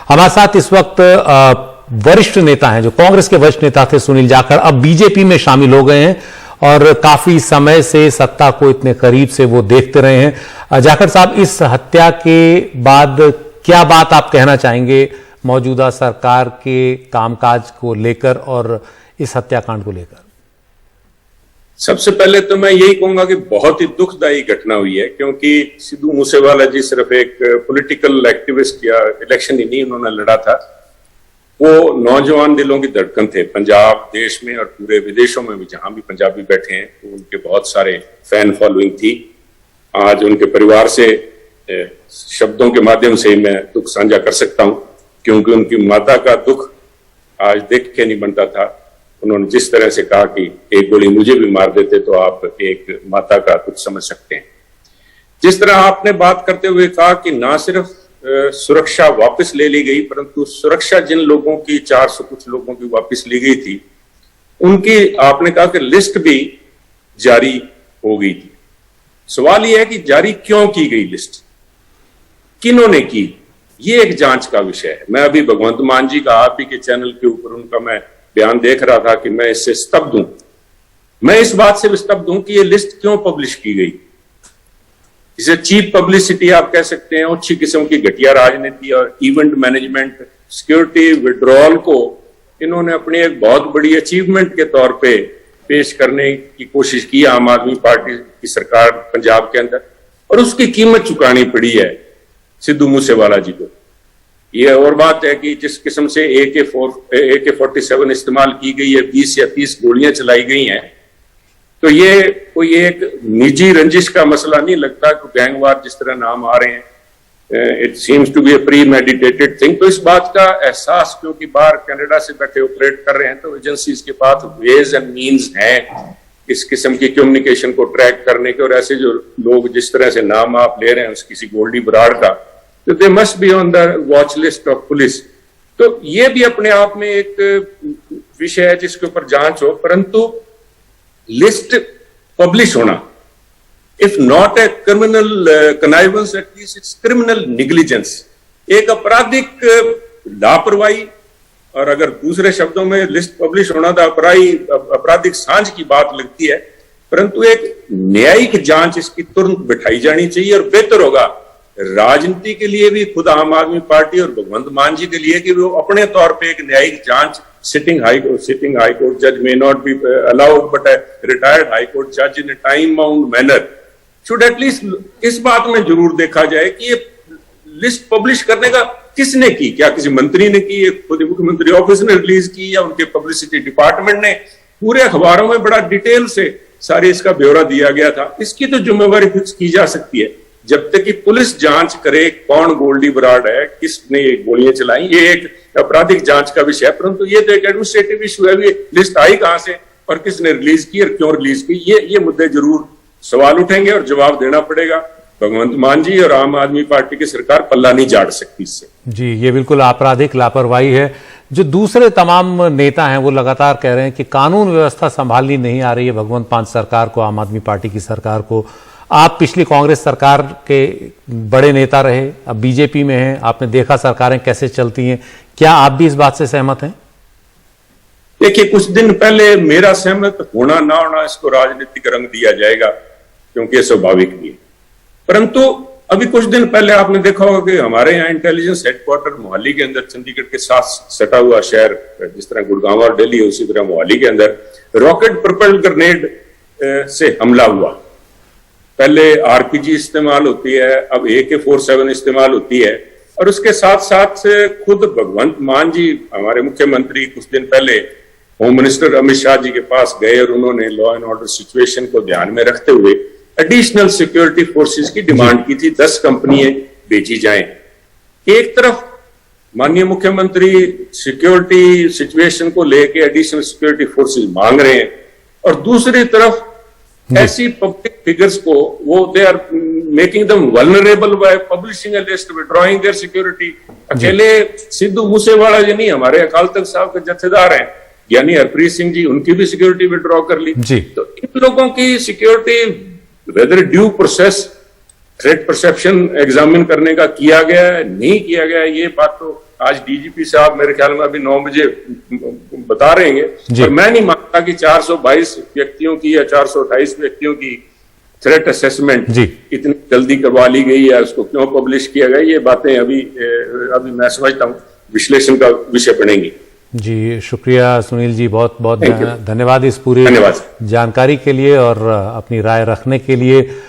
हमारे साथ इस वक्त वरिष्ठ नेता हैं, जो कांग्रेस के वरिष्ठ नेता थे सुनील जाखड़, अब बीजेपी में शामिल हो गए हैं और काफी समय से सत्ता को इतने करीब से वो देखते रहे हैं। जाखड़ साहब, इस हत्या के बाद क्या बात आप कहना चाहेंगे मौजूदा सरकार के कामकाज को लेकर और इस हत्याकांड को लेकर? सबसे पहले तो मैं यही कहूंगा कि बहुत ही दुखदायी घटना हुई है, क्योंकि सिद्धू मूसेवाला जी सिर्फ एक पॉलिटिकल एक्टिविस्ट या इलेक्शन ही नहीं उन्होंने लड़ा था, वो नौजवान दिलों की धड़कन थे पंजाब देश में और पूरे विदेशों में भी, जहां भी पंजाबी बैठे हैं तो उनके बहुत सारे फैन फॉलोइंग थी। आज उनके परिवार से शब्दों के माध्यम से मैं दुख साझा कर सकता हूं, क्योंकि उनकी माता का दुख आज देख के नहीं बनता था। उन्होंने जिस तरह से कहा कि एक गोली मुझे भी मार देते तो आप एक माता का दुख समझ सकते हैं। जिस तरह आपने बात करते हुए कहा कि ना सिर्फ सुरक्षा वापस ले ली गई, परंतु सुरक्षा जिन लोगों की 400 कुछ लोगों की वापस ली गई थी, उनकी आपने कहा कि लिस्ट भी जारी हो गई थी। सवाल यह है कि जारी क्यों की गई लिस्ट, किन्होंने की, ये एक जांच का विषय है। मैं अभी भगवंत मान जी का आप ही के चैनल के ऊपर उनका मैं बयान देख रहा था कि मैं इससे स्तब्ध हूं। मैं इस बात से भी स्तब्ध हूं कि ये लिस्ट क्यों पब्लिश की गई। इसे चीप पब्लिसिटी आप कह सकते हैं, अच्छी किस्म की घटिया राजनीति और इवेंट मैनेजमेंट, सिक्योरिटी विड्रॉल को इन्होंने अपनी एक बहुत बड़ी अचीवमेंट के तौर पे पेश करने की कोशिश की आम आदमी पार्टी की सरकार पंजाब के अंदर, और उसकी कीमत चुकानी पड़ी है सिद्धू मूसेवाला जी को। ये और बात है कि जिस किस्म से AK-47 इस्तेमाल की गई है, 20 या 30 गोलियां चलाई गई हैं, तो ये कोई एक निजी रंजिश का मसला नहीं लगता कि गैंगवार जिस तरह नाम आ रहे हैं, it seems to be a premeditated thing. तो इस बात का एहसास, क्योंकि बाहर कनाडा से बैठे ऑपरेट कर रहे हैं, तो एजेंसीज के पास वेज एंड मीन्स हैं इस किस्म की कम्युनिकेशन को ट्रैक करने के। और ऐसे जो लोग जिस तरह से नाम आप ले रहे हैं उस किसी गोल्डी बराड़ का, तो they must be on the watch list of police. तो ये भी अपने आप में एक विषय है जिसके ऊपर जांच हो, परंतु लिस्ट पब्लिश होना, if not a criminal connivance, at least it's criminal negligence, एक आपराधिक लापरवाही। और अगर दूसरे शब्दों में लिस्ट पब्लिश होना तो आपराधिक सांझ की बात लगती है, परंतु एक न्यायिक जांच इसकी तुरंत बिठाई जानी चाहिए। और बेहतर होगा राजनीति के लिए भी, खुद आम आदमी पार्टी और भगवंत मान जी के लिए, कि वो अपने तौर पे एक न्यायिक जांच, सिटिंग हाई कोर्ट जज may not be allowed but retired high court जज इन ए time bound manner should at least इस बात में जरूर देखा जाए कि ये लिस्ट पब्लिश करने का किसने की, क्या किसी मंत्री ने की, खुद मुख्यमंत्री ऑफिस ने रिलीज की, या उनके पब्लिसिटी डिपार्टमेंट ने। पूरे अखबारों में बड़ा डिटेल से सारी इसका ब्यौरा दिया गया था। इसकी तो जिम्मेवारी फिक्स की जा सकती है जब तक कि पुलिस जांच करे कौन गोल्डी बराड़ है, किसने ये गोलियां चलाई। ये एक आपराधिक जांच का विषय है, परंतु ये तो एक एडमिनिस्ट्रेटिव इशू है। लिस्ट आई कहां से और किसने रिलीज की और क्यों रिलीज की, ये मुद्दे जरूर सवाल उठेंगे और जवाब देना पड़ेगा। भगवंत मान जी और आम आदमी पार्टी की सरकार पल्ला नहीं झाड़ सकती इससे। जी, ये बिल्कुल आपराधिक लापरवाही है। जो दूसरे तमाम नेता हैं वो लगातार कह रहे हैं कि कानून व्यवस्था संभालनी नहीं आ रही है भगवंत मान सरकार को, आम आदमी पार्टी की सरकार को। आप पिछली कांग्रेस सरकार के बड़े नेता रहे, अब बीजेपी में हैं, आपने देखा सरकारें कैसे चलती हैं, क्या आप भी इस बात से सहमत हैं? देखिए, कुछ दिन पहले मेरा सहमत होना ना होना इसको राजनीतिक रंग दिया जाएगा, क्योंकि स्वाभाविक भी है। परंतु अभी कुछ दिन पहले आपने देखा होगा कि हमारे यहाँ इंटेलिजेंस हेडक्वार्टर मोहाली के अंदर, चंडीगढ़ के साथ सटा हुआ शहर, जिस तरह गुड़गांव और दिल्ली है उसी तरह मोहाली के अंदर रॉकेट प्रोपेल्ड ग्रेनेड से हमला हुआ। पहले RPG इस्तेमाल होती है, अब AK-47 इस्तेमाल होती है। और उसके साथ साथ खुद भगवंत मान जी, हमारे मुख्यमंत्री, कुछ दिन पहले होम मिनिस्टर अमित शाह जी के पास गए और उन्होंने लॉ एंड ऑर्डर सिचुएशन को ध्यान में रखते हुए एडिशनल सिक्योरिटी फोर्सेस की डिमांड की थी, 10 कंपनियां भेजी जाएं। एक तरफ माननीय मुख्यमंत्री सिक्योरिटी सिचुएशन को लेके एडिशनल सिक्योरिटी फोर्सेस मांग रहे हैं, और दूसरी तरफ ऐसी पब्लिक फिगर्स को वो they are making them vulnerable by publishing a list, withdrawing their security. अकेले सिद्धू मूसेवाला जी नहीं, हमारे अकाल तख्त साहब के जत्थेदार हैं यानी हरप्रीत सिंह जी, उनकी भी सिक्योरिटी विड्रॉ कर ली। तो इन लोगों की security weather due process threat perception examine करने का किया गया है, नहीं किया गया, ये बात तो आज डीजीपी साहब मेरे ख्याल में अभी 9 बजे बता रहे हैं, पर मैं नहीं मानता कि 422 व्यक्तियों की या 428 व्यक्तियों की थ्रेट असेसमेंट इतनी जल्दी करवा ली गई है, उसको क्यों पब्लिश किया गया, ये बातें अभी मैं समझता हूँ विश्लेषण का विषय बनेंगी। जी, शुक्रिया सुनील जी, बहुत बहुत धन्यवाद इस पूरी जानकारी के लिए और अपनी राय रखने के लिए।